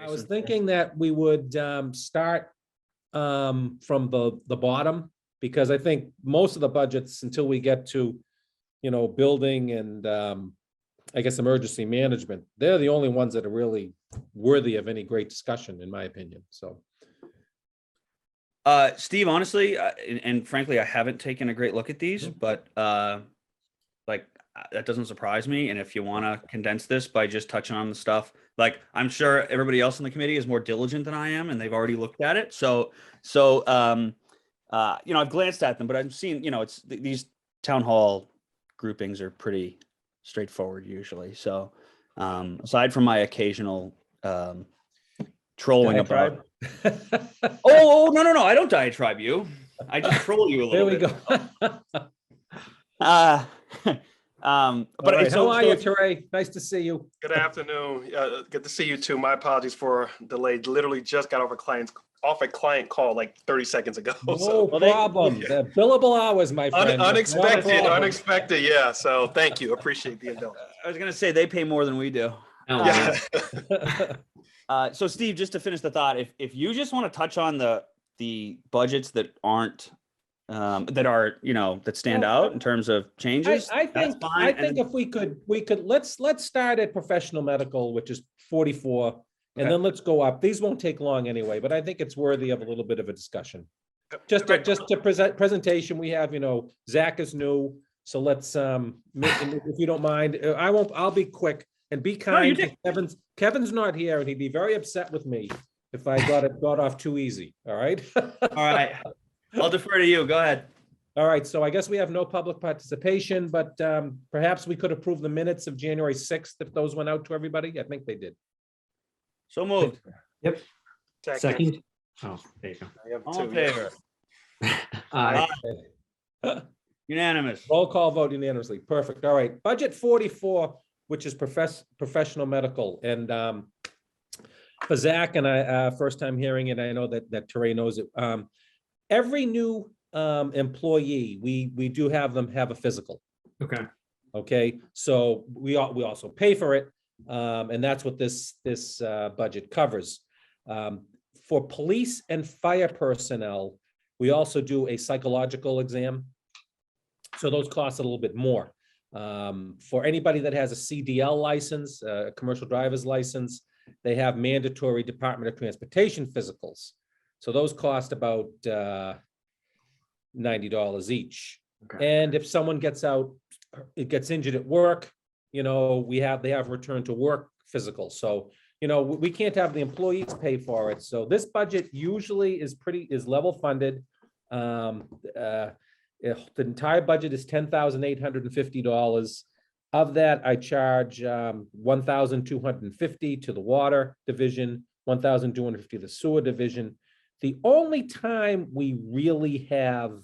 I was thinking that we would start from the bottom, because I think most of the budgets, until we get to, building and I guess emergency management, they're the only ones that are really worthy of any great discussion, in my opinion. So, Steve, honestly, and frankly, I haven't taken a great look at these, but like that doesn't surprise me. And if you want to condense this by just touching on the stuff, like I'm sure everybody else in the committee is more diligent than I am, and they've already looked at it. So I've glanced at them, but I've seen, it's these town hall groupings are pretty straightforward usually. So aside from my occasional trolling about oh no, I don't diatribe you, I just troll you a little bit. There we go. But right, how are you, Teray? Nice to see you. Good afternoon. Good to see you too. My apologies for delay. Literally just got off a client call like 30 seconds ago. No problem. The billable hours, my friend. Unexpected. Yeah. So thank you. Appreciate the indulgence. I was gonna say they pay more than we do. Yeah. So Steve, just to finish the thought, if you just want to touch on the budgets that aren't that stand out in terms of changes, I think if we could let's start at professional medical, which is 44, and then let's go up. These won't take long anyway, but I think it's worthy of a little bit of a discussion. Just to presentation, we have, Zach is new, so let's if you don't mind, I'll be quick and be kind. No, Kevin's not here, and he'd be very upset with me if I got off too easy. All right. All right. I'll defer to you. Go ahead. All right. So I guess we have no public participation, but perhaps we could approve the minutes of January 6th if those went out to everybody. I think they did. So moved. Yep. Second. Oh, there you go. All in favor. Aye. Unanimous. Roll call vote unanimously. Perfect. All right. Budget 44, which is professional medical. And for Zach and I, first time hearing it, I know that Teray knows it. Every new employee, we do have them have a physical. Okay. So we also pay for it. And that's what this budget covers. For police and fire personnel, we also do a psychological exam. So those cost a little bit more. For anybody that has a CDL license, a commercial driver's license, they have mandatory Department of Transportation physicals. So those cost about $90 each. And if someone gets injured at work, they have return to work physical. So, we can't have the employees pay for it. So this budget usually is level funded. The entire budget is $10,850. Of that, I charge $1,250 to the water division, $1,250 to the sewer division. The only time we really have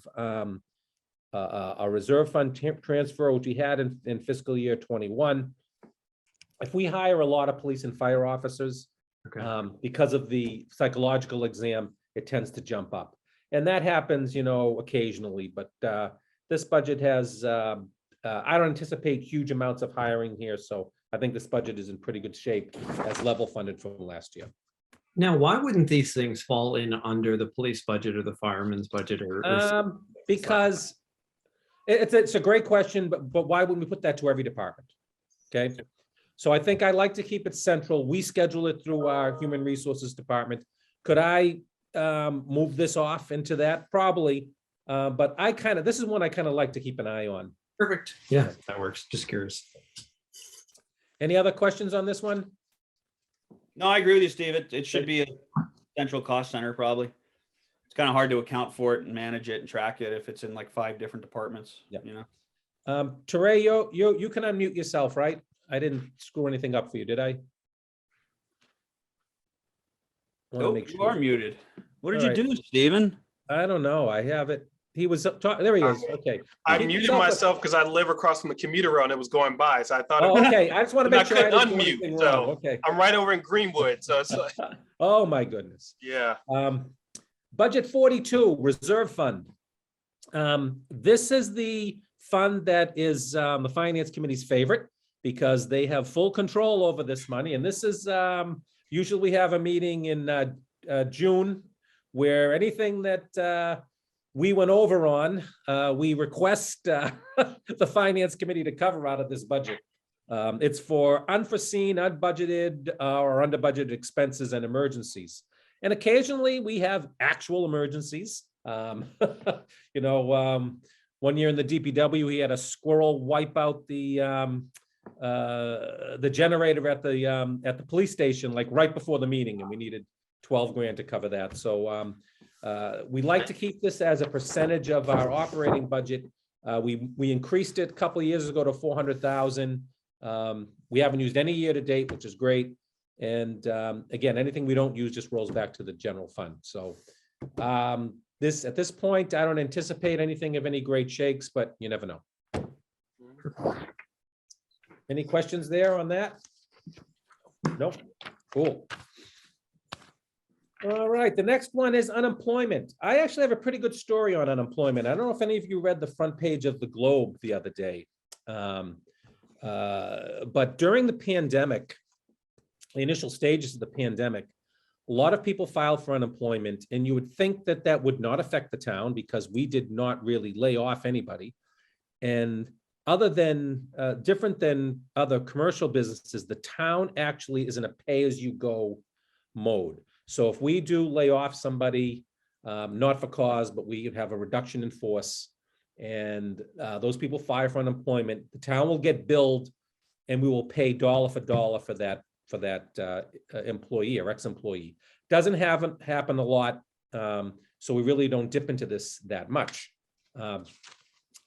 a reserve fund transfer, which we had in fiscal year 21, if we hire a lot of police and fire officers, because of the psychological exam, it tends to jump up. And that happens, occasionally, but this budget has, I don't anticipate huge amounts of hiring here. So I think this budget is in pretty good shape as level funded from last year. Now, why wouldn't these things fall in under the police budget or the fireman's budget? Because it's a great question, but why wouldn't we put that to every department? Okay. So I think I like to keep it central. We schedule it through our human resources department. Could I move this off into that? Probably. But this is one I kind of like to keep an eye on. Perfect. Yeah, that works. Just curious. Any other questions on this one? No, I agree with you, Steve. It should be a central cost center, probably. It's kind of hard to account for it and manage it and track it if it's in like 5 different departments. Yeah. Teray, you can unmute yourself, right? I didn't screw anything up for you, did I? Oh, you are muted. What did you do, Stephen? I don't know. I have it. He was there. He is. Okay. I muted myself because I live across from the commuter rail and it was going by. So I thought. Oh, okay. I just want to make sure I didn't unmute. So okay. I'm right over in Greenwood. So it's like. Oh my goodness. Yeah. Budget 42, reserve fund. This is the fund that is the Finance Committee's favorite because they have full control over this money. And this is Usually we have a meeting in June where anything that we went over on, we request the Finance Committee to cover out of this budget. It's for unforeseen, unbudgeted, or under budgeted expenses and emergencies. And occasionally we have actual emergencies. You know, one year in the DPW, he had a squirrel wipe out the generator at the police station, like right before the meeting, and we needed 12 grand to cover that. So we like to keep this as a percentage of our operating budget. We increased it a couple of years ago to 400,000. We haven't used any year to date, which is great. And again, anything we don't use just rolls back to the general fund. So at this point, I don't anticipate anything of any great shakes, but you never know. Any questions there on that? Nope. Cool. All right, the next one is unemployment. I actually have a pretty good story on unemployment. I don't know if any of you read the front page of the Globe the other day. But during the pandemic, the initial stages of the pandemic, a lot of people filed for unemployment, and you would think that that would not affect the town because we did not really lay off anybody. And other than, different than other commercial businesses, the town actually is in a pay-as-you-go mode. So if we do lay off somebody, not for cause, but we have a reduction in force, and those people file for unemployment, the town will get billed, and we will pay dollar for dollar for that employee or ex-employee. Doesn't happen a lot, so we really don't dip into this that much.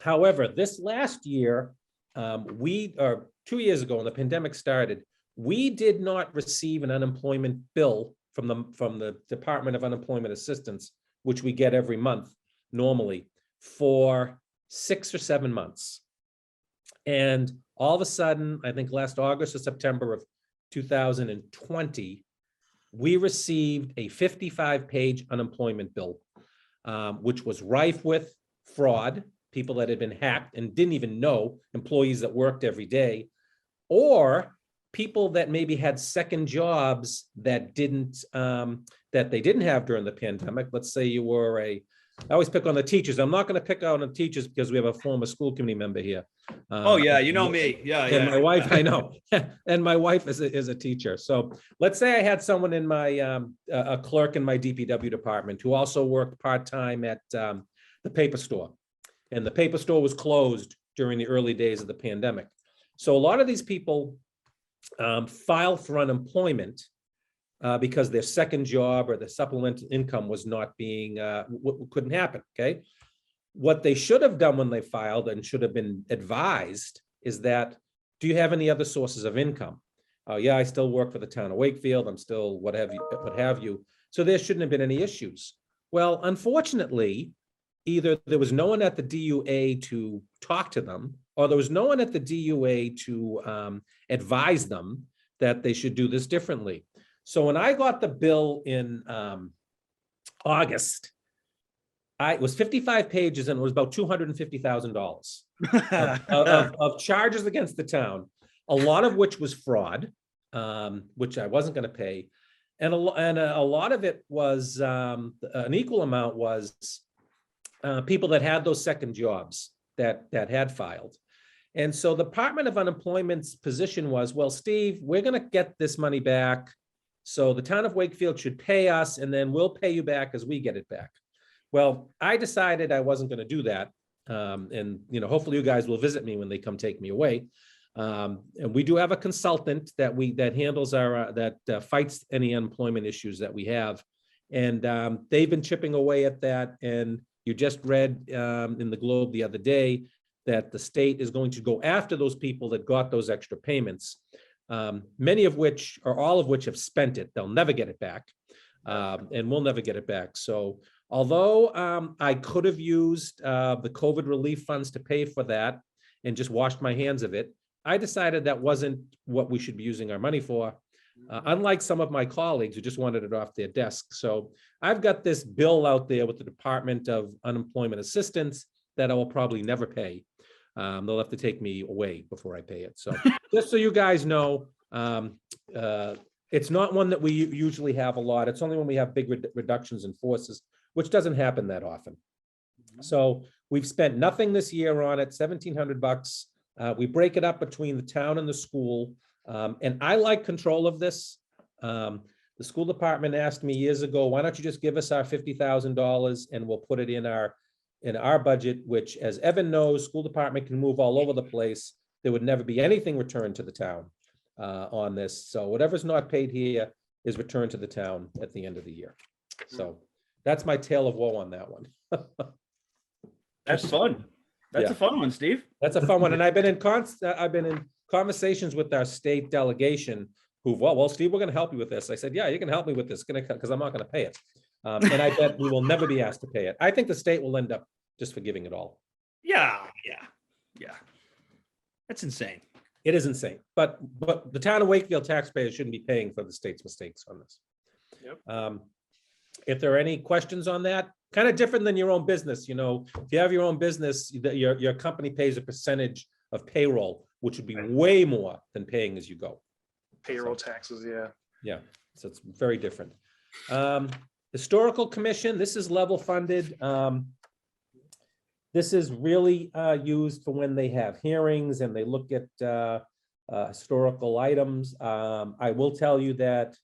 However, this last year, 2 years ago when the pandemic started, we did not receive an unemployment bill from the Department of Unemployment Assistance, which we get every month normally, for 6 or 7 months. And all of a sudden, I think last August or September of 2020, we received a 55-page unemployment bill, which was rife with fraud, people that had been hacked and didn't even know, employees that worked every day, or people that maybe had second jobs that they didn't have during the pandemic. Let's say you were I always pick on the teachers. I'm not going to pick on the teachers because we have a former school committee member here. Oh yeah, you know me. Yeah, And yeah. my wife, I know, and my wife is a teacher. So let's say I had someone in my a clerk in my DPW department who also worked part-time at the paper store, and the paper store was closed during the early days of the pandemic. So a lot of these people filed for unemployment because their second job or the supplemental income was not being, couldn't happen, okay? What they should have done when they filed and should have been advised is that, do you have any other sources of income? Oh yeah, I still work for the town of Wakefield. I'm still what have you. So there shouldn't have been any issues. Well, unfortunately, either there was no one at the DUA to talk to them, or there was no one at the DUA to advise them that they should do this differently. So when I got the bill in August, it was 55 pages and it was about $250,000 of charges against the town, a lot of which was fraud, which I wasn't going to pay. And a lot of it was, an equal amount was people that had those second jobs that had filed. And so the Department of Unemployment's position was, well, Steve, we're going to get this money back. So the town of Wakefield should pay us, and then we'll pay you back as we get it back. Well, I decided I wasn't going to do that. And, you know, hopefully you guys will visit me when they come take me away. And we do have a consultant that handles our, fights any unemployment issues that we have. And they've been chipping away at that. And you just read in the Globe the other day that the state is going to go after those people that got those extra payments, many of which, or all of which, have spent it. They'll never get it back, and we'll never get it back. So although I could have used the COVID relief funds to pay for that and just washed my hands of it, I decided that wasn't what we should be using our money for, unlike some of my colleagues who just wanted it off their desk. So I've got this bill out there with the Department of Unemployment Assistance that I will probably never pay. They'll have to take me away before I pay it. So just so you guys know, It's not one that we usually have a lot. It's only when we have big reductions in forces, which doesn't happen that often. So we've spent nothing this year on it, $1,700. We break it up between the town and the school. And I like control of this. The school department asked me years ago, why don't you just give us our $50,000 and we'll put it in our budget, which, as Evan knows, school department can move all over the place. There would never be anything returned to the town on this. So whatever's not paid here is returned to the town at the end of the year. So that's my tale of woe on that one. That's fun. That's Yeah. a fun one, Steve. That's a fun one. And I've been in conversations with our state delegation who've, well, Steve, we're going to help you with this. I said, yeah, you can help me with this because I'm not going to pay it. And I bet we will never be asked to pay it. I think the state will end up just forgiving it all. Yeah. That's insane. It is insane, but the town of Wakefield taxpayers shouldn't be paying for the state's mistakes on this. Yep. If there are any questions on that, kind of different than your own business, you know, if you have your own business, your company pays a percentage of payroll, which would be way more than paying as you go. Payroll taxes, yeah. Yeah, so it's very different. Historical Commission, this is level funded. This is really used for when they have hearings and they look at historical items. I will tell you that,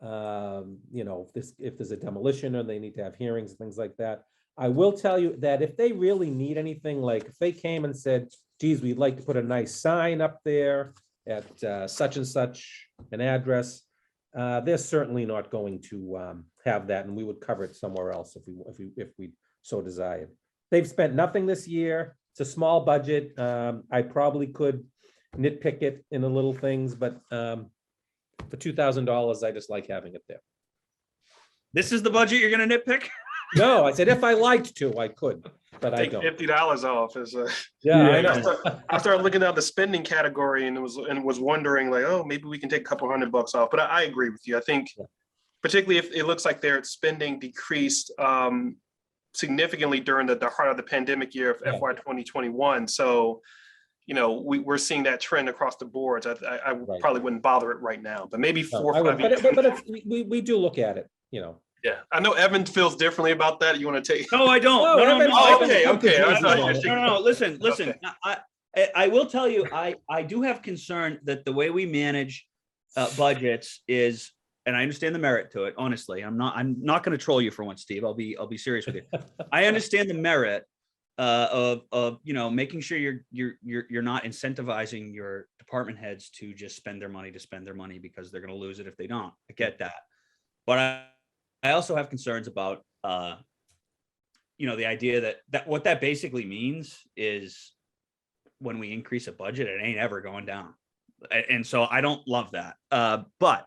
you know, if there's a demolition or they need to have hearings and things like that. I will tell you that if they really need anything, like if they came and said, geez, we'd like to put a nice sign up there at such and such an address, they're certainly not going to have that, and we would cover it somewhere else if we so desired. They've spent nothing this year. It's a small budget. I probably could nitpick it in the little things, but for $2,000, I just like having it there. This is the budget you're going to nitpick? No, I said if I liked to, I could, but I Take don't. $50 off is Yeah, I know. I started looking at the spending category and was wondering like, oh, maybe we can take a couple $100 off. But I agree with you. I think particularly if it looks like their spending decreased significantly during the heart of the pandemic year of FY 2021. So, you know, we're seeing that trend across the boards. I probably wouldn't bother it right now, but maybe 4 or 5 years. But we do look at it, you know. Yeah, I know Evan feels differently about that. You want to take? No, I don't. No, No, Evan- Oh, Evan- okay. No. Listen. Okay. I will tell you, I do have concern that the way we manage budgets is, and I understand the merit to it. Honestly, I'm not going to troll you for once, Steve. I'll be serious with you. I understand the merit of you know, making sure you're not incentivizing your department heads to just spend their money because they're going to lose it if they don't. I get that, but I also have concerns about you know, the idea that what that basically means is when we increase a budget, it ain't ever going down, and so I don't love that. But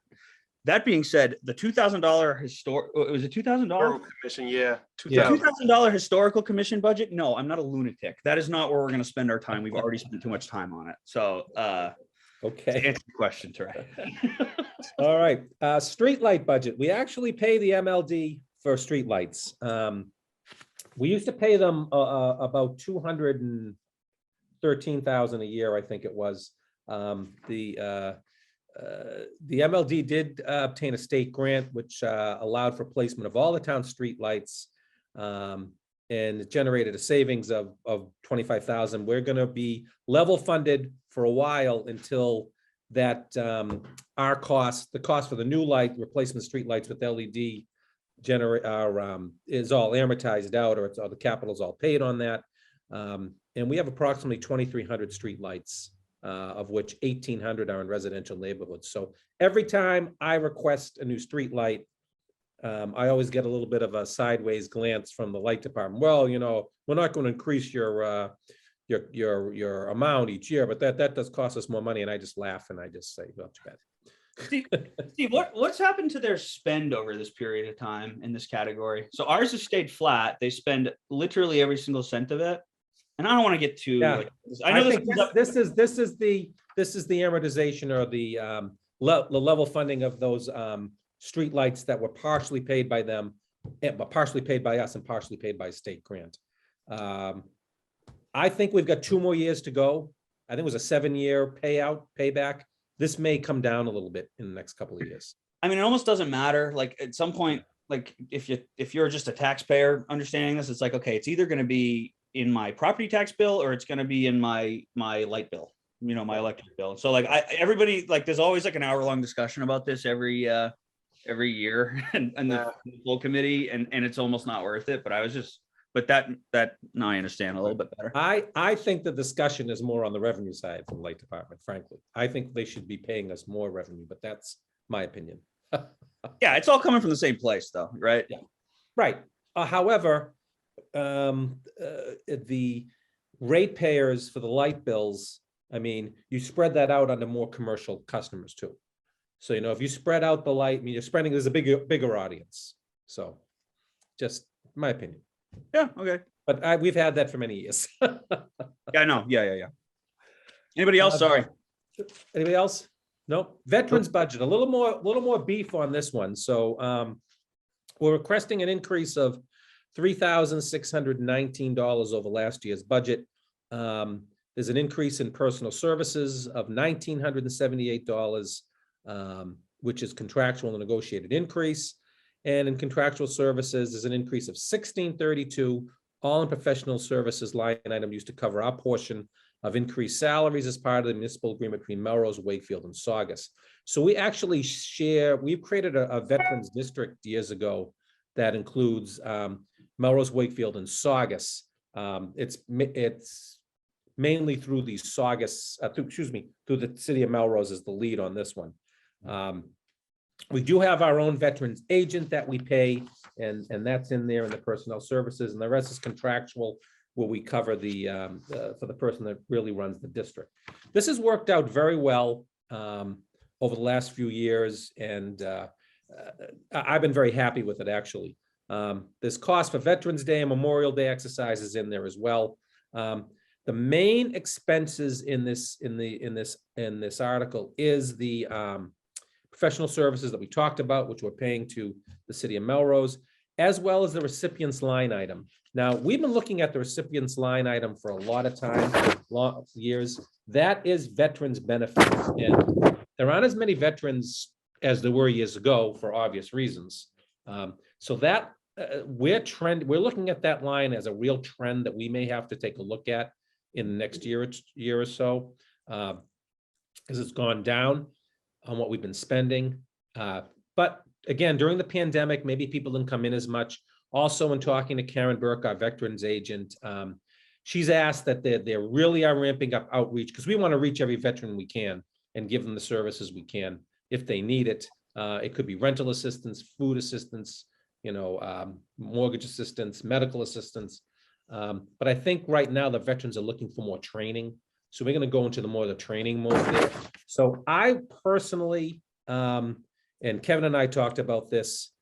that being said, the $2,000 it was a $2,000 commission, yeah, $2,000 historical commission budget. No, I'm not a lunatic. That is not where we're going to spend our time. We've already spent too much time on it. So, Okay. to answer your question, Trey. All right. Streetlight budget. We actually pay the MLD for streetlights. We used to pay them about $213,000 a year, I think it was. The MLD did obtain a state grant, which allowed for placement of all the town streetlights, and it generated a savings of $25,000. We're going to be level funded for a while until that the cost for the new light replacement streetlights with LED is all amortized out, or the capital's all paid on that. And we have approximately 2,300 streetlights, of which 1,800 are in residential neighborhoods. So every time I request a new street light, I always get a little bit of a sideways glance from the light department. Well, you know, we're not going to increase your amount each year, but that does cost us more money. And I just laugh and I just say, well, too bad. Steve, what's happened to their spend over this period of time in this category? So ours has stayed flat. They spend literally every single cent of it. And I don't want to get too. Yeah. Like, I know this is the amortization or the level funding of those streetlights that were partially paid by them, but partially paid by us and partially paid by state grant. I think we've got 2 more years to go. I think it was a 7-year payback. this may come down a little bit in the next couple of years. I mean, it almost doesn't matter. Like at some point, like if you're just a taxpayer understanding this, it's like, okay, it's either going to be in my property tax bill or it's going to be in my light bill, my electric bill. So like everybody, like there's always like an hour-long discussion about this every year and the full committee, and it's almost not worth it. But that now I understand a little bit better. I think the discussion is more on the revenue side from the light department, frankly. I think they should be paying us more revenue, but that's my opinion. Yeah, it's all coming from the same place though, right? Yeah. Right. However, the ratepayers for the light bills, I mean, you spread that out onto more commercial customers too. So, if you spread out the light, I mean, you're spreading, there's a bigger audience. So just my opinion. Yeah. Okay. But we've had that for many years. Yeah, I know. Yeah. Anybody else? Sorry. Anybody else? No. Veterans budget, a little more beef on this one. So we're requesting an increase of $3,619 over last year's budget. There's an increase in personal services of $1,978, which is contractual and negotiated increase. And in contractual services, there's an increase of $1,632, all in professional services line item used to cover our portion of increased salaries as part of the municipal agreement between Melrose, Wakefield, and Saugus. So we actually we've created a veterans district years ago that includes Melrose, Wakefield, and Saugus. It's mainly through the Saugus, through the city of Melrose is the lead on this one. We do have our own veterans agent that we pay, and that's in there in the personnel services, and the rest is contractual, where we cover for the person that really runs the district. This has worked out very well over the last few years, and I've been very happy with it, actually. There's cost for Veterans Day and Memorial Day exercises in there as well. The main expenses in this article is the professional services that we talked about, which we're paying to the city of Melrose, as well as the recipients line item. Now, we've been looking at the recipients line item for a lot of time, years. That is veterans benefits, and there aren't as many veterans as there were years ago for obvious reasons. So that we're looking at that line as a real trend that we may have to take a look at in the next year or so, because it's gone down on what we've been spending. But again, during the pandemic, maybe people didn't come in as much. Also, in talking to Karen Burke, our veterans agent, she's asked that they really are ramping up outreach, because we want to reach every veteran we can and give them the services we can if they need it. It could be rental assistance, food assistance, mortgage assistance, medical assistance. But I think right now the veterans are looking for more training. So we're going to go into the training mode there. So I personally, and Kevin and I talked about this,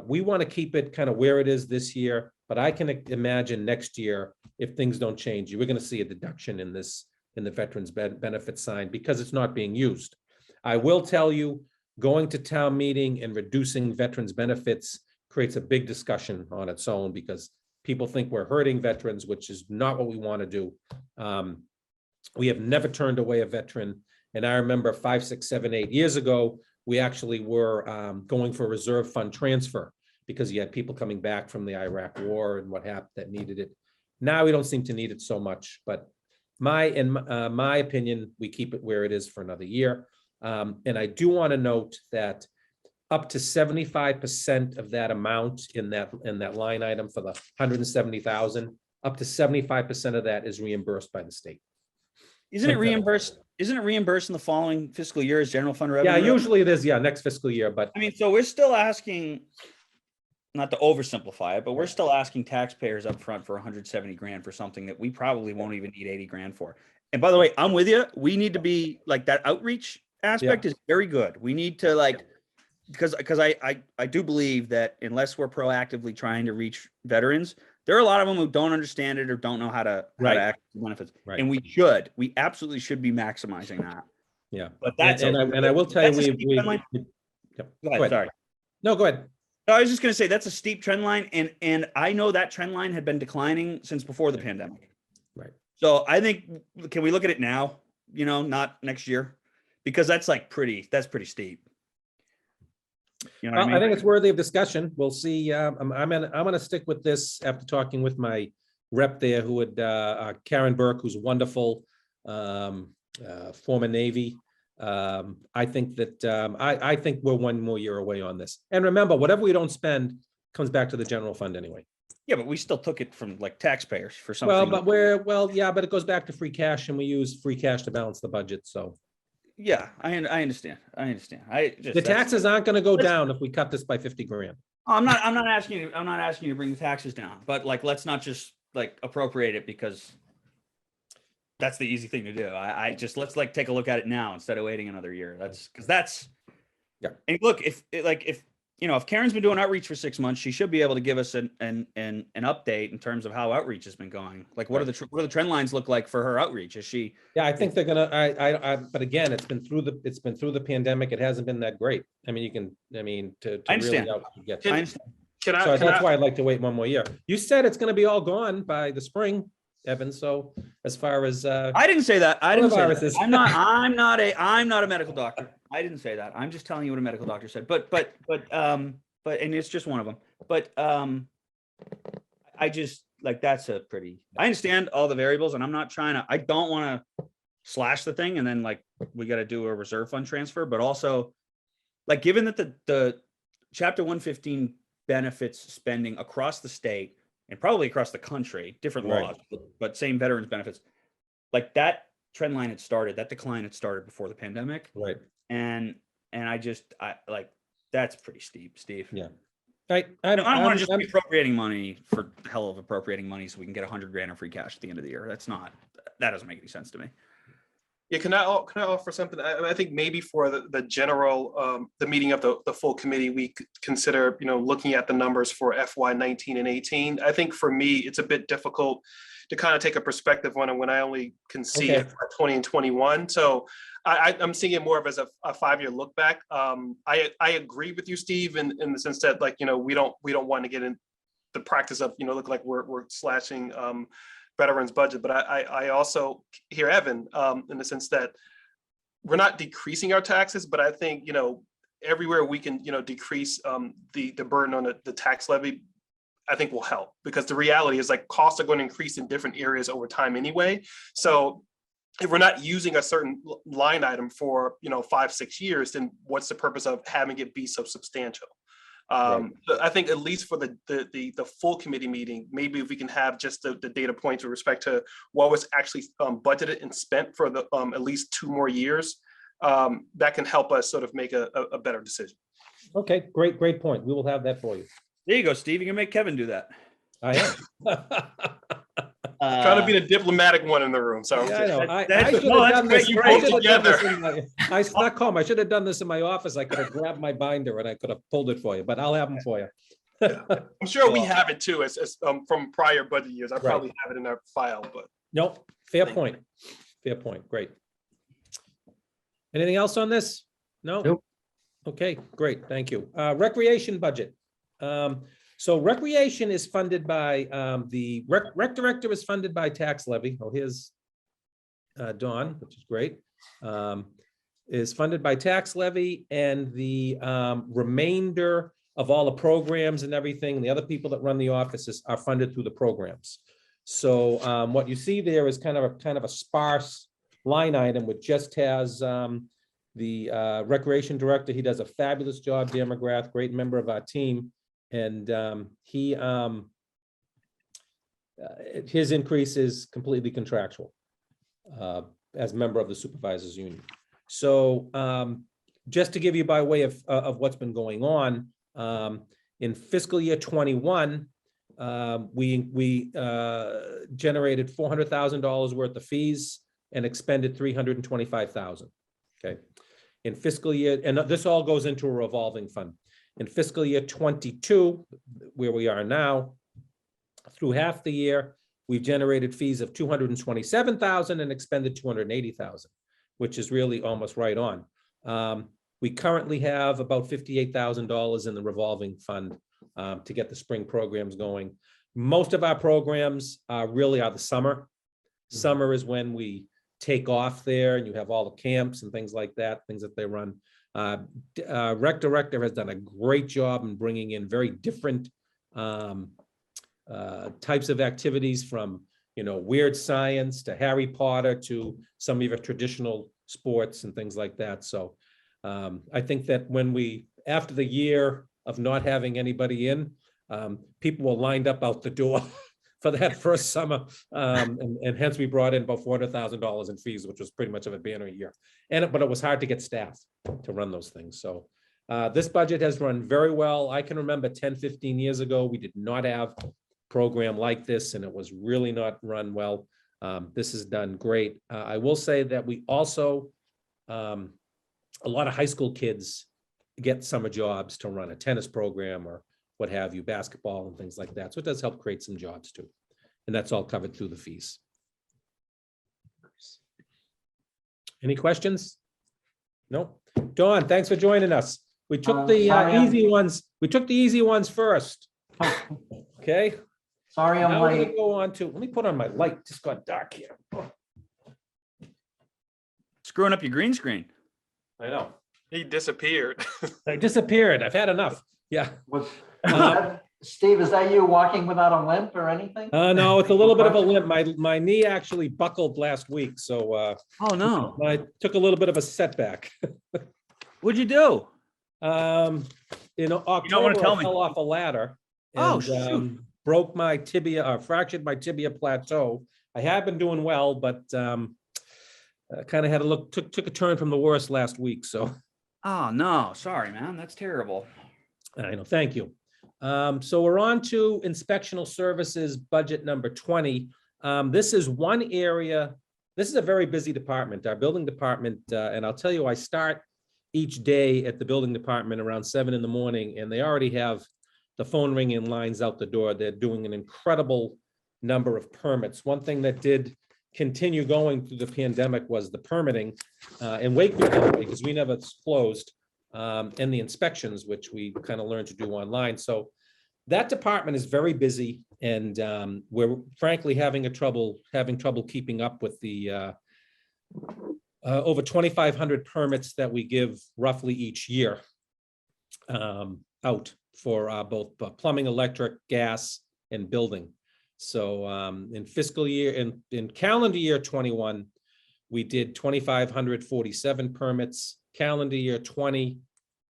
we want to keep it kind of where it is this year, but I can imagine next year, if things don't change, we're going to see a deduction in the veterans benefit sign, because it's not being used. I will tell you, going to town meeting and reducing veterans benefits creates a big discussion on its own, because people think we're hurting veterans, which is not what we want to do. We have never turned away a veteran. And I remember 5, 6, 7, 8 years ago, we actually were going for a reserve fund transfer, because you had people coming back from the Iraq war and what happened that needed it. Now we don't seem to need it so much, but in my opinion, we keep it where it is for another year. And I do want to note that up to 75% of that amount in that line item for the 170,000, up to 75% of that is reimbursed by the state. Isn't it reimbursed? Isn't it reimbursed in the following fiscal year as general fund revenue? Yeah, usually it is. Yeah, next fiscal year. But I mean, so we're still asking, not to oversimplify it, but we're still asking taxpayers up front for 170 grand for something that we probably won't even need 80 grand for. And by the way, I'm with you. We need to be like, that outreach aspect is very good. We need to because I do believe that unless we're proactively trying to reach veterans, there are a lot of them who don't understand it or don't know how to access the benefits. Right. And we absolutely should be maximizing that. Yeah. But that's, and I will tell you, Go ahead, sorry. No, go ahead. No, I was just going to say that's a steep trend line. And I know that trend line had been declining since before the pandemic. Right. So I think, can we look at it now, not next year? because that's pretty steep. You know what Well, I I mean? think it's worthy of discussion. We'll see. I'm gonna stick with this after talking with my rep there, who would, Karen Burke, who's wonderful, former Navy. I think that, I think we're one more year away on this. And remember, whatever we don't spend comes back to the general fund anyway. Yeah, but we still took it from like taxpayers for Well, something. but yeah, but it goes back to free cash, and we use free cash to balance the budget, so. Yeah, I understand. I just The taxes aren't gonna go down if we cut this by 50 grand. I'm not asking you to bring the taxes down, but like, let's not just like appropriate it because that's the easy thing to do. I just, let's like take a look at it now instead of waiting another year. Yeah. And look, if Karen's been doing outreach for 6 months, she should be able to give us an update in terms of how outreach has been going. Like, what are the trend lines look like for her outreach? Is she? Yeah, I think they're gonna, but again, it's been through the pandemic. It hasn't been that great. I mean, to I really understand. get. Can- I understand. Can I, So can that's I, why I'd like to wait one more year. You said it's gonna be all gone by the spring, Evan, so as far as, I didn't say that. I didn't say that. Coronaviruses. I'm not a medical doctor. I didn't say that. I'm just telling you what a medical doctor said. But and it's just one of them. But I just like, that's a pretty, I understand all the variables, and I'm not trying to, I don't want to slash the thing and then like we got to do a reserve fund transfer, but also like, given that the chapter 115 benefits spending across the state and probably across the country, different Right. laws, but same veterans benefits, like that trend line that decline had started before the pandemic. right, And I like, that's pretty steep, Steve. yeah. I I don't want to just I'm- be appropriating money for the hell of appropriating money so we can get 100 grand in free cash at the end of the year. That doesn't make any sense to me. yeah, can I offer something? I think maybe for the general, the meeting of the full committee, we could consider, looking at the numbers for FY 19 and 18. I think for me, it's a bit difficult to kind of take a perspective on it when I only can see Okay. it for 20 and 21. So I'm seeing it more of as a 5-year look back. I agree with you, Steve, in the sense that, like, we don't want to get in the practice of, look like we're slashing veterans budget. But I also hear Evan in the sense that we're not decreasing our taxes, but I think, everywhere we can, decrease the burden on the tax levy, I think will help, because the reality is like costs are going to increase in different areas over time anyway. So if we're not using a certain line item for 5-6 years, then what's the purpose of having it be so substantial? Right. I think at least for the full committee meeting, maybe if we can have just the data points with respect to what was actually budgeted and spent for the at least 2 more years, that can help us sort of make a better decision. Okay, great point. We will have that for you. There you go, Steve. You can make Kevin do that. I am. Trying to be the diplomatic one in the room. So Yeah, I know. That's should no, have that's done great. this. You I both should have done this together. in my- not Colm, I should have done this in my office. I could have grabbed my binder and I could have pulled it for you, but I'll have them for you. I'm sure we have it too, as from prior budget years. I Right. probably have it in our file, but Nope, fair point. Fair point. Great. Anything else on this? No? Nope. Okay, great. Thank you. Recreation budget. So recreation is funded by, the rec director is funded by tax levy. Oh, here's Dawn, which is great. Is funded by tax levy, and the remainder of all the programs and everything, the other people that run the offices are funded through the programs. So what you see there is kind of a sparse line item, which just has the recreation director. He does a fabulous job, Dan McGrath, great member of our team. And his increase is completely contractual as member of the supervisors union. So just to give you by way of what's been going on, in fiscal year 21, we generated $400,000 worth of fees and expended $325,000. Okay. In fiscal year, and this all goes into a revolving fund. In fiscal year 22, where we are now, through half the year, we've generated fees of $227,000 and expended $280,000, which is really almost right on. We currently have about $58,000 in the revolving fund to get the spring programs going. Most of our programs really are the summer. Summer is when we take off there, and you have all the camps and things like that, things that they run. Rec director has done a great job in bringing in very different types of activities, from weird science to Harry Potter to some of your traditional sports and things like that. So I think that after the year of not having anybody in, people were lined up out the door for that first summer. And hence we brought in about $400,000 in fees, which was pretty much of a banner year. But it was hard to get staff to run those things. So this budget has run very well. I can remember 10, 15 years ago, we did not have a program like this, and it was really not run well. This is done great. I will say that we also, a lot of high school kids get summer jobs to run a tennis program or what have you, basketball and things like that. So it does help create some jobs too. And that's all covered through the fees. Any questions? No? Dawn, thanks for joining us. We took the easy ones. We took the easy ones first. Okay. Sorry, I'm Now we're gonna late. go on to, let me put on my light, just got dark here. Screwing up your green screen. I know. He disappeared. I disappeared. I've had enough. Yeah. Steve, is that you walking without a limp or anything? No, it's a little bit of a limp. My knee actually buckled last week, so Oh no. I took a little bit of a setback. What'd you do? In October, tell I me. fell off a ladder. Oh, And shoot. broke my tibia, fractured my tibia plateau. I have been doing well, but kind of had took a turn from the worst last week. So Oh no. Sorry, man. That's terrible. I know. Thank you. So we're on to inspectional services budget number 20. This is one area. This is a very busy department, our building department. And I'll tell you, I start each day at the building department around 7 in the morning, and they already have the phone ringing lines out the door. They're doing an incredible number of permits. One thing that did continue going through the pandemic was the permitting in Wakefield, because we never closed, and the inspections, which we kind of learned to do online. So that department is very busy, and we're frankly having trouble keeping up with the over 2,500 permits that we give roughly each year out for both plumbing, electric, gas, and building. So in fiscal year, in calendar year 21, we did 2,547 permits. Calendar year 20,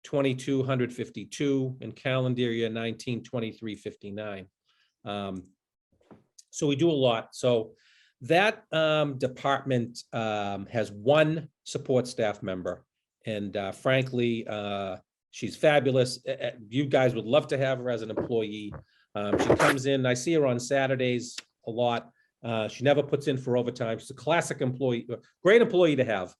2,252, and calendar year 19, 2,359. So we do a lot. So that department has one support staff member, and frankly, she's fabulous. You guys would love to have her as an employee. She comes in, I see her on Saturdays a lot. She never puts in for overtime. She's a classic employee, great employee to have.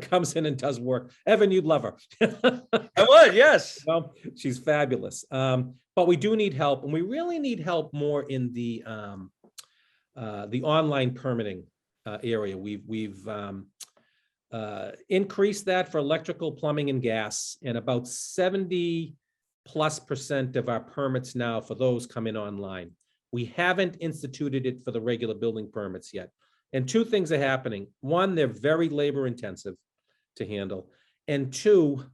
Comes in and does work. Evan, you'd love her. I would, yes. Well, she's fabulous. But we do need help, and we really need help more in the online permitting area. We've increased that for electrical, plumbing, and gas, and about 70+% of our permits now for those come in online. We haven't instituted it for the regular building permits yet. And two things are happening. One, they're very labor intensive to handle. And two,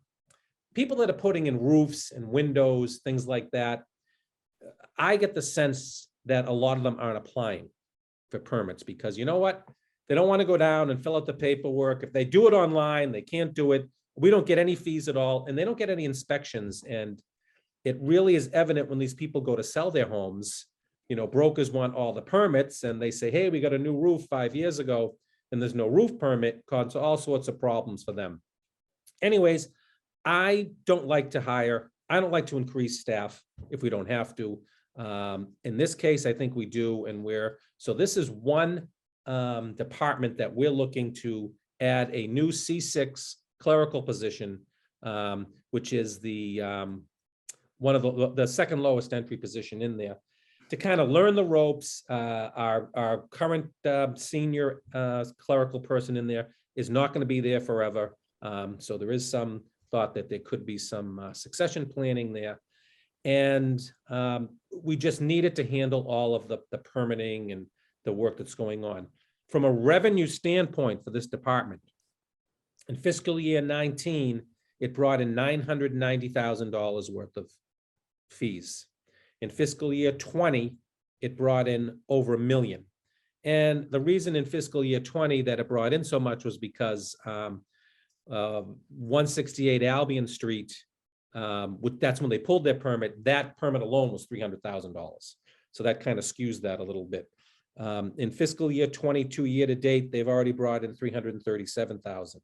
people that are putting in roofs and windows, things like that, I get the sense that a lot of them aren't applying for permits, because you know what? They don't want to go down and fill out the paperwork. If they do it online, they can't do it. We don't get any fees at all, and they don't get any inspections. And it really is evident when these people go to sell their homes. Brokers want all the permits, and they say, hey, we got a new roof 5 years ago, and there's no roof permit, causes all sorts of problems for them. Anyways, I don't like to increase staff if we don't have to. In this case, I think we do, and so this is one department that we're looking to add a new C6 clerical position, which is the one of the second lowest entry position in there, to kind of learn the ropes. Our current senior clerical person in there is not going to be there forever. So there is some thought that there could be some succession planning there. And we just needed to handle all of the permitting and the work that's going on. from a revenue standpoint for this department, in fiscal year 19, it brought in $990,000 worth of fees. In fiscal year 20, it brought in over $1 million. And the reason in fiscal year 20 that it brought in so much was because 168 Albion Street, that's when they pulled their permit. That permit alone was $300,000. So that kind of skews that a little bit. In fiscal year 22 year to date, they've already brought in $337,000.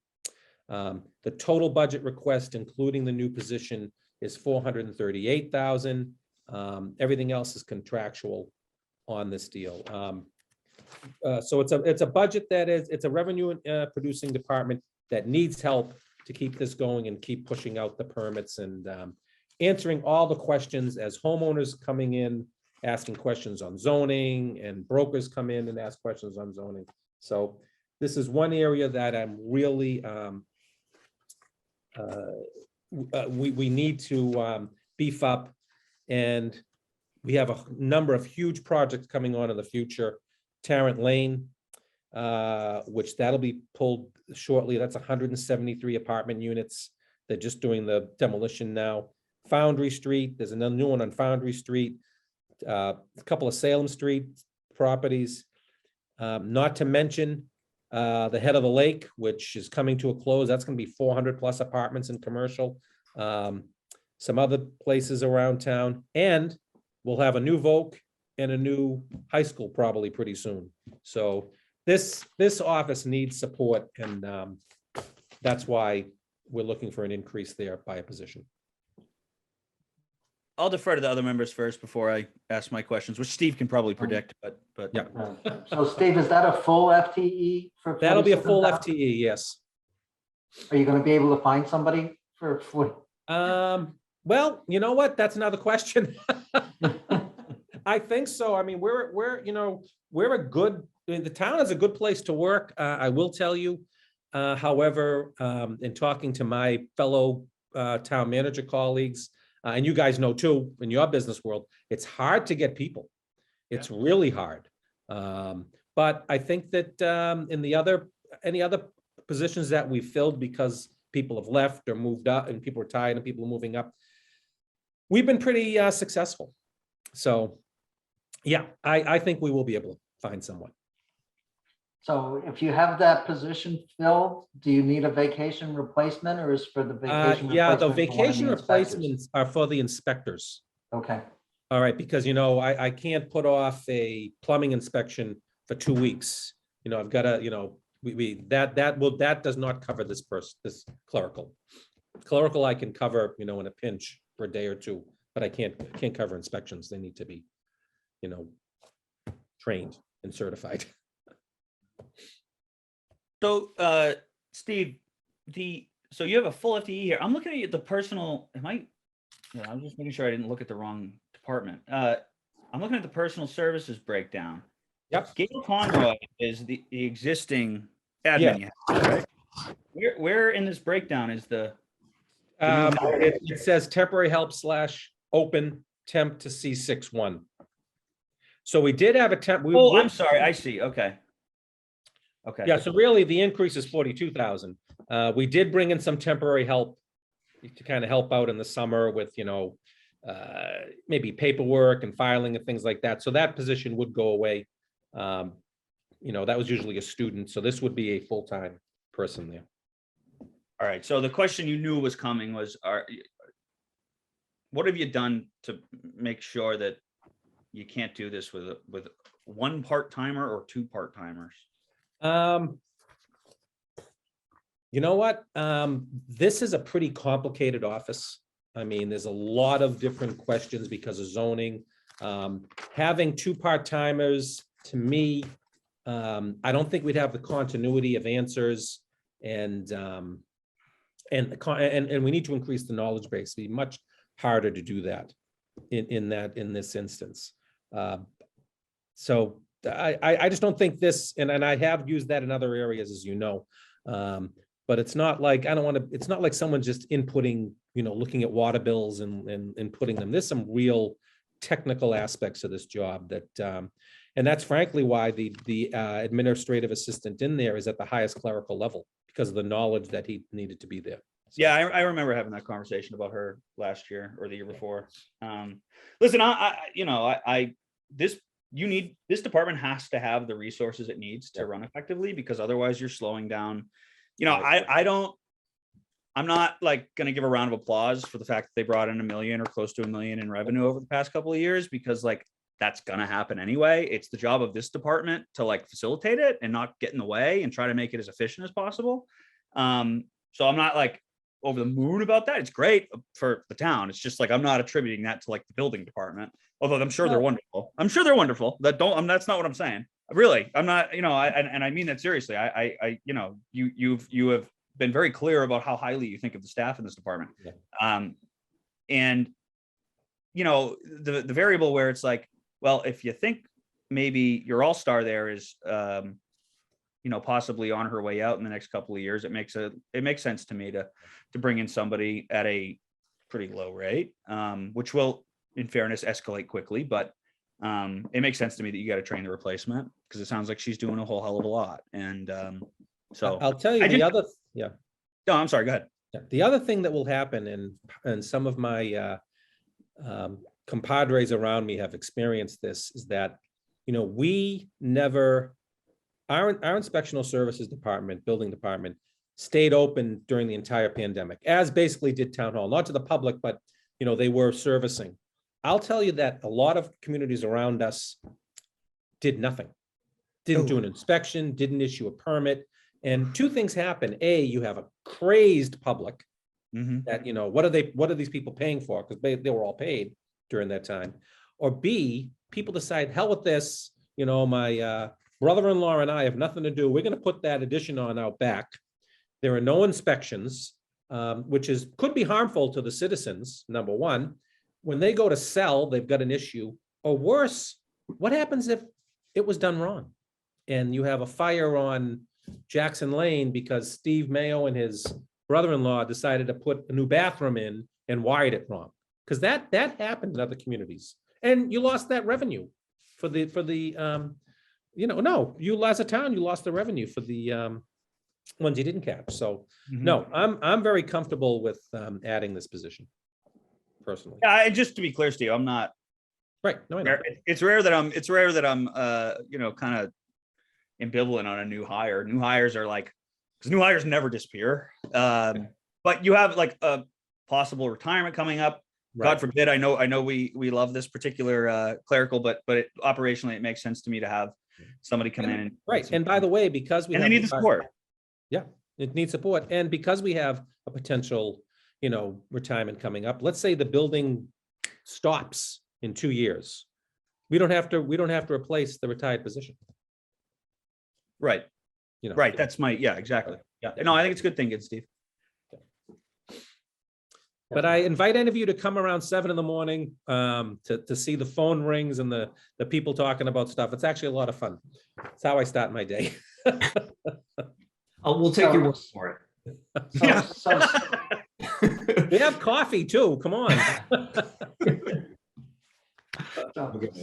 The total budget request, including the new position, is $438,000. Everything else is contractual on this deal. So it's a budget it's a revenue producing department that needs help to keep this going and keep pushing out the permits and answering all the questions as homeowners coming in, asking questions on zoning, and brokers come in and ask questions on zoning. So this is one area that I'm really, we need to beef up, and we have a number of huge projects coming on in the future. Tarrant Lane, which that'll be pulled shortly. That's 173 apartment units. They're just doing the demolition now. Foundry Street, there's another new one on Foundry Street. A couple of Salem Street properties. Not to mention the head of the lake, which is coming to a close. That's going to be 400 plus apartments in commercial. Some other places around town, and we'll have a new Voc and a new high school probably pretty soon. So this office needs support, and that's why we're looking for an increase there by a position. I'll defer to the other members first before I ask my questions, which Steve can probably predict, but. Yeah. So Steve, is that a full FTE for? That'll be a full 47,000? FTE, yes. Are you going to be able to find somebody for? Well, you know what? That's another question. I think so. I mean, we're a good, the town is a good place to work. I will tell you. However, in talking to my fellow town manager colleagues, and you guys know too, in your business world, it's hard to get people. It's really hard. But I think that in any other positions that we filled because people have left or moved up and people are tired and people are moving up, we've been pretty successful. So yeah, I think we will be able to find someone. So if you have that position filled, do you need a vacation replacement, or is for the vacation? Yeah, the replacement for one of vacation the inspectors? replacements are for the inspectors. Okay, All right, because I can't put off a plumbing inspection for 2 weeks. I've got to, that does not cover this this clerical. Clerical I can cover, in a pinch for a day or two, but I can't cover inspections. They need to be, trained and certified. So, Steve, so you have a full FTE here. I'm looking at the personal, I'm just making sure I didn't look at the wrong department. I'm looking at the personal services breakdown. Yep. Gail Conroy is the existing admin. You have, right? Where in this breakdown is the? It says temporary help / open temp to C61. So we did have a temp. I'm sorry. I see. Okay. Okay. Yeah, so really the increase is 42,000. We did bring in some temporary help to kind of help out in the summer with, maybe paperwork and filing and things like that. So that position would go away. That was usually a student. So this would be a full-time person there. All right. So the question you knew was coming was, what have you done to make sure that you can't do this with one part-timer or 2 part-timers? You know what? This is a pretty complicated office. I mean, there's a lot of different questions because of zoning. Having 2 part-timers, to me, I don't think we'd have the continuity of answers, and we need to increase the knowledge base. It'd be much harder to do that in this instance. So I just don't think this, and I have used that in other areas, as you know. But it's not like, it's not like someone's just inputting, looking at water bills and putting them. There's some real technical aspects of this job that, And that's frankly why the administrative assistant in there is at the highest clerical level, because of the knowledge that he needed to be there. So- Yeah, I remember having that conversation about her last year or the year before. Listen, this department has to have the resources it needs to run effectively, because otherwise you're slowing down. I'm not like going to give a round of applause for the fact that they brought in $1 million or close to $1 million in revenue over the past couple of years, because like that's going to happen anyway. It's the job of this department to like facilitate it and not get in the way and try to make it as efficient as possible. So I'm not like over the moon about that. It's great for the town. It's just like I'm not attributing that to like the building department, although I'm sure they're wonderful. I'm sure they're wonderful. That's not what I'm saying. Really, I'm not. And I mean that seriously. You have been very clear about how highly you think of the staff in this department. Yeah. And the variable where it's like, well, if you think maybe your all-star there is possibly on her way out in the next couple of years, it makes sense to me to bring in somebody at a pretty low rate, which will, in fairness, escalate quickly. But it makes sense to me that you got to train the replacement, because it sounds like she's doing a whole hell of a lot. And so I'll tell you No, I'm sorry. Go ahead. the other thing that will happen, and some of my compadres around me have experienced this, is that we never. Our inspectional services department, building department, stayed open during the entire pandemic, as basically did town hall, not to the public, but they were servicing. I'll tell you that a lot of communities around us did nothing, didn't do an inspection, didn't issue a permit. And two things happen. A, you have a crazed public that, what are these people paying for? Because they were all paid during that time. Or B, people decide, hell with this, my brother-in-law and I have nothing to do. We're going to put that addition on out back. There are no inspections, which could be harmful to the citizens, number one. When they go to sell, they've got an issue. Or worse, what happens if it was done wrong and you have a fire on Jackson Lane because Steve Mayo and his brother-in-law decided to put a new bathroom in and wired it wrong? Because that happened in other communities, and you lost that revenue for the no, you as a town, you lost the revenue for the ones you didn't catch. So no, I'm very comfortable with adding this position personally. Yeah, and just to be clear, Steve, I'm not. Right. No, I know. It's rare that I'm kind of ambivalent on a new hire. New hires are like, because new hires never disappear. But you have like a possible retirement coming up. Right. God forbid. I know we love this particular clerical, but operationally it makes sense to me to have somebody come in. Right. And by the way, because they need the support. Yeah, it needs support. And because we have a potential, retirement coming up, let's say the building stops in 2 years. We don't have to replace the retired position. Right. Right. That's exactly. Yeah. No, I think it's a good thing, Steve. But I invite any of you to come around 7 a.m. To see the phone rings and the people talking about stuff. It's actually a lot of fun. It's how I start my day. We'll take your word for it. We have coffee too. Come on.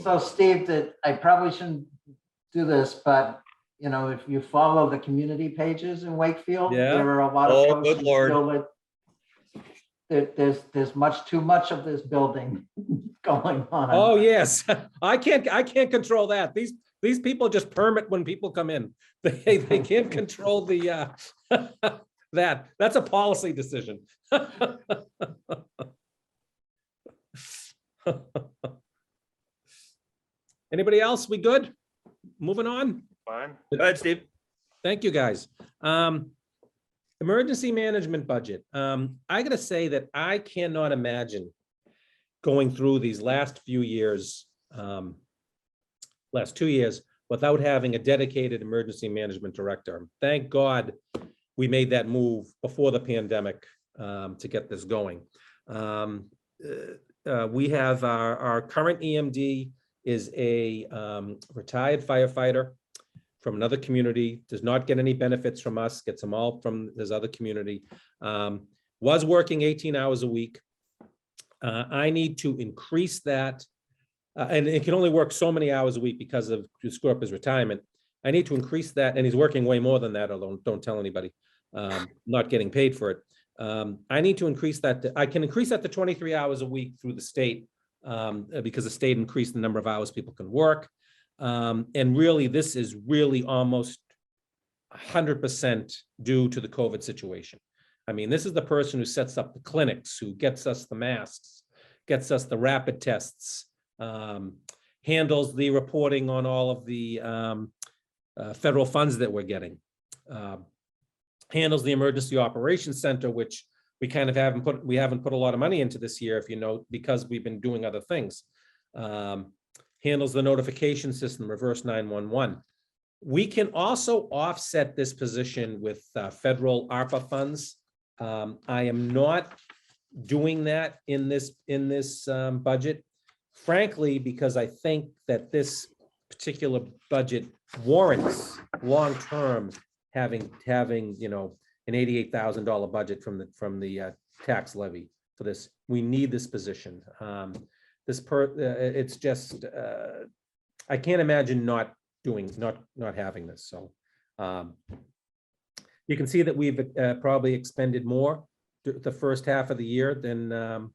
So Steve, I probably shouldn't do this, but if you follow the community pages in Wakefield, there are a lot of folks good Lord. feel that there's much too much of this building going on. Oh yes, I can't control that. These people just permit when people come in. They can't control the that's a policy decision. Anybody else? We good? Moving on. Fine. Go ahead, Steve. Thank you, guys. Emergency management budget. I gotta say that I cannot imagine going through these last 2 years, without having a dedicated emergency management director. Thank God we made that move before the pandemic to get this going. We have our current EMD is a retired firefighter from another community, does not get any benefits from us, gets them all from this other community. Was working 18 hours a week. I need to increase that and it can only work so many hours a week because of to screw up his retirement. I need to increase that, and he's working way more than that, although don't tell anybody, not getting paid for it. I need to increase that. I can increase that to 23 hours a week through the state because the state increased the number of hours people can work. And really, this is really almost 100% due to the COVID situation. I mean, this is the person who sets up the clinics, who gets us the masks, gets us the rapid tests, handles the reporting on all of the federal funds that we're getting, handles the emergency operations center, which we kind of haven't put a lot of money into this year, if you know, because we've been doing other things. Handles the notification system, reverse 911. We can also offset this position with federal ARPA funds. I am not doing that in this budget, frankly, because I think that this particular budget warrants long-term having you know, an $88,000 budget from the tax levy for this. We need this position. It's just I can't imagine not having this. So you can see that we've probably expended more the first half of the year than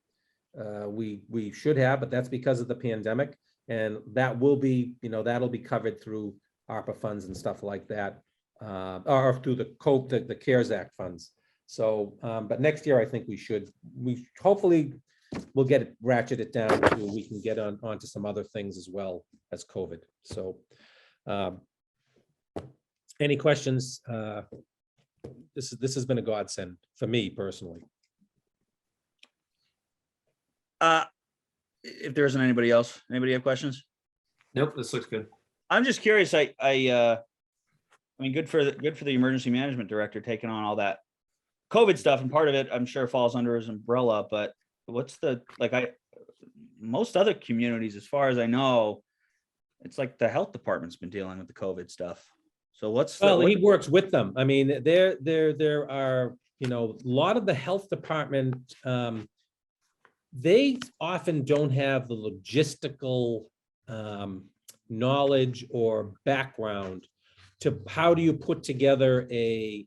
we should have, but that's because of the pandemic, and that will be, you know, that'll be covered through ARPA funds and stuff like that, or through the CARES Act funds. So, but next year I think we hopefully we'll get it ratcheted down to we can get onto some other things as well as COVID. So, any questions? This has been a godsend for me personally. If there isn't anybody else, anybody have questions? Nope, this looks good. I'm just curious. I mean, good for the emergency management director taking on all that COVID stuff, and part of it, I'm sure, falls under his umbrella. But what's most other communities, as far as I know, it's like the health department's been dealing with the COVID stuff. So he works with them. I mean, there are, you know, a lot of the health department, they often don't have the logistical knowledge or background to how do you put together a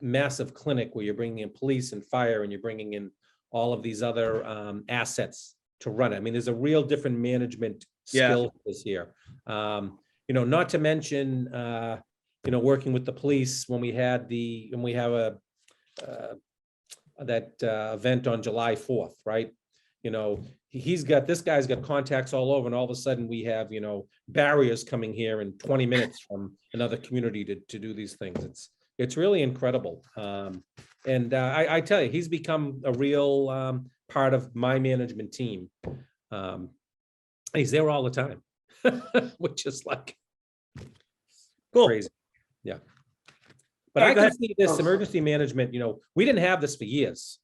massive clinic where you're bringing in police and fire and you're bringing in all of these other assets to run it. I mean, there's a real different management skill here. You know, not to mention, you know, working with the police when we have that event on July 4th, right? You know, this guy's got contacts all over, and all of a sudden we have, you know, barriers coming here in 20 minutes from another community to do these things. It's really incredible. And I tell you, he's become a real part of my management team. He's there all the time, which is like cool. Crazy. Yeah. But I can see this emergency management, you know, we didn't have this for years.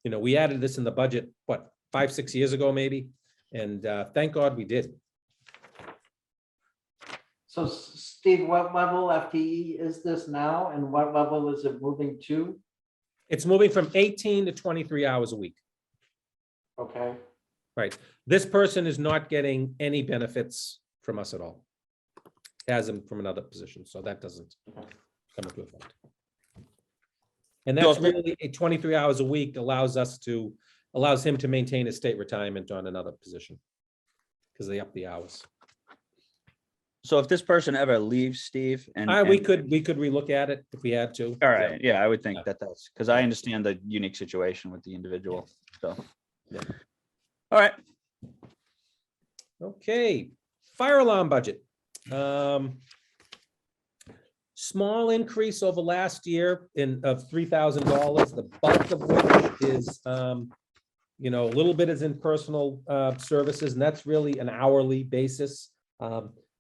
You know, we added this in the budget, what, 5-6 years ago, maybe? And thank God we did. So Steve, what level FTE is this now, and what level is it moving to? It's moving from 18 to 23 hours a week. Okay. Right. This person is not getting any benefits from us at all. Has them from another position, so that doesn't come into effect. And that's really 23 hours a week allows him to maintain his state retirement on another position because they up the hours. So if this person ever leaves, Steve, and we could relook at it if we had to. All right. Yeah, I would think that's because I understand the unique situation with the individual. So, yeah. All right. Okay. Fire alarm budget. Small increase over last year of $3,000. The bulk of which is, you know, a little bit is in personal services, and that's really an hourly basis.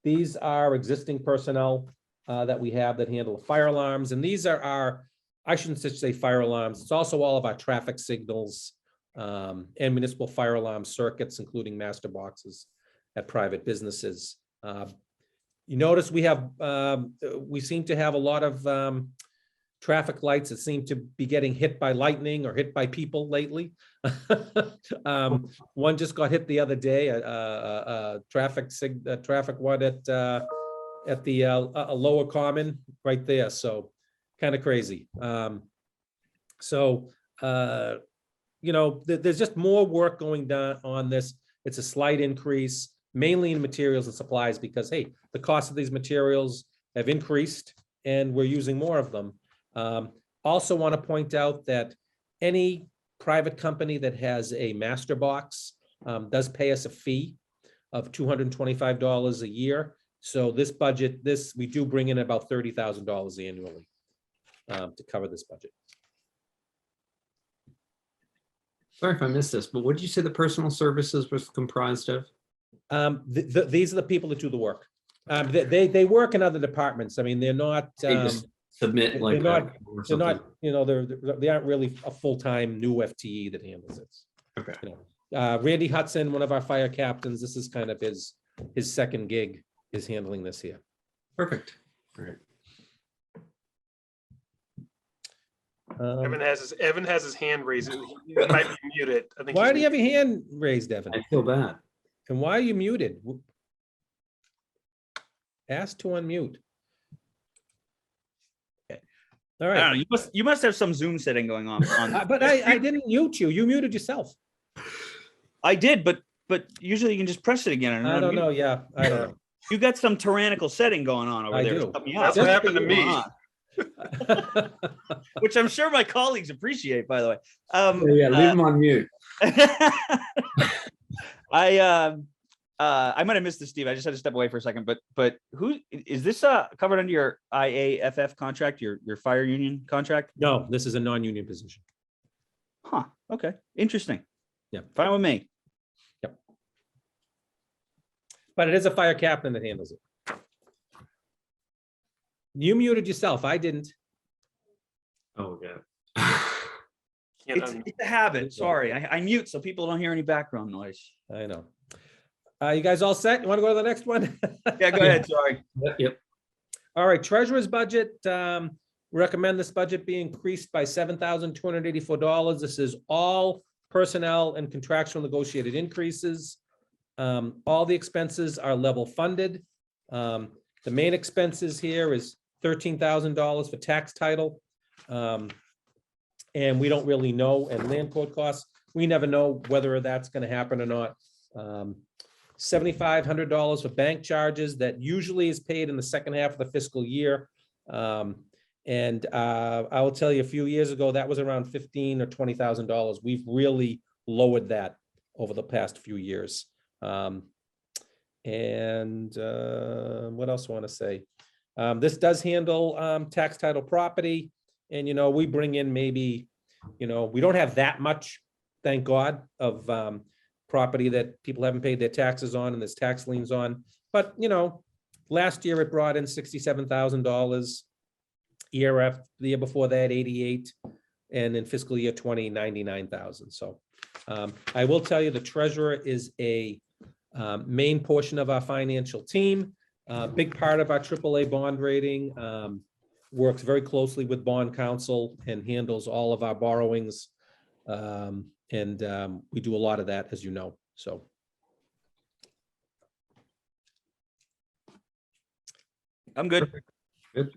These are existing personnel that we have that handle fire alarms, and these are I shouldn't just say fire alarms. It's also all of our traffic signals and municipal fire alarm circuits, including master boxes at private businesses. You notice we seem to have a lot of traffic lights that seem to be getting hit by lightning or hit by people lately. One just got hit the other day, traffic one at the lower common right there. So kind of crazy. There's just more work going down on this. It's a slight increase, mainly in materials and supplies, because, hey, the cost of these materials have increased and we're using more of them. Also want to point out that any private company that has a master box does pay us a fee of $225 a year. So this budget, we do bring in about $30,000 annually to cover this budget. Sorry if I missed this, but what did you say the personal services was comprised of? These are the people that do the work. They work in other departments. I mean, they're not. They just submit like they're that or They're not, something. they aren't really a full-time new FTE that handles it. Okay. Randy Hudson, one of our fire captains, this is kind of his second gig, is handling this here. Perfect. All right. Evan has his hand raised. He might be muted. I think. Why do you have your hand raised, Evan? I feel bad. And why are you muted? Ask to unmute. Okay. All I right. don't know. You must have some Zoom setting going on. But I didn't mute you. You muted yourself. I did, but usually you can just press it again. I don't know. Yeah, I don't know. You got some tyrannical setting going on over I there. do. Cut me That's out. what happened to me. Which I'm sure my colleagues appreciate, by the way. Yeah, leave them on mute. I might have missed this, Steve. I just had to step away for a second. But who is this covered under your IAFF contract, your fire union contract? No, this is a non-union position. Huh. Okay. Interesting. Yeah. Fine with me. But it is a fire captain that handles it. You muted yourself. I didn't. Oh, yeah. It's a habit. Sorry. I mute so people don't hear any background noise. I know. You guys all set? You want to go to the next one? Yeah, go ahead. Sorry. Yep. All right, treasurer's budget. Recommend this budget be increased by $7,284. This is all personnel and contractual negotiated increases. All the expenses are level funded. The main expenses here is $13,000 for tax title. And we don't really know, and land court costs, we never know whether that's going to happen or not. $7,500 for bank charges that usually is paid in the second half of the fiscal year. I will tell you, a few years ago, that was around $15,000 or $20,000. We've really lowered that over the past few years. What else I want to say? This does handle tax title property. And, we bring in maybe, we don't have that much, thank God, of property that people haven't paid their taxes on and there's tax liens on. But, last year it brought in $67,000. The year before that, 88, and in fiscal year 20, 99,000. So I will tell you, the treasurer is a main portion of our financial team. Big part of our AAA bond rating. Works very closely with bond counsel and handles all of our borrowings. We do a lot of that, as you know, so. I'm good. Good.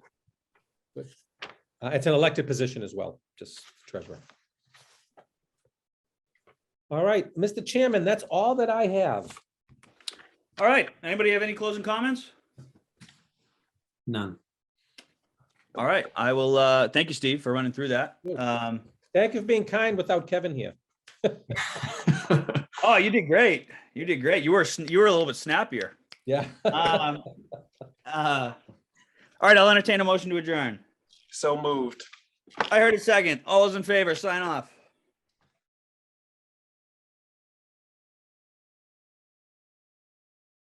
It's an elected position as well, just treasurer. All right, Mr. Chairman, that's all that I have. All right. Anybody have any closing comments? None. All right. I will thank you, Steve, for running through that. Thank you for being kind without Kevin here. Oh, you did great. You did great. You were a little bit snappier. Yeah. All right. I'll entertain a motion to adjourn. So moved. I heard a second. All those in favor, sign off.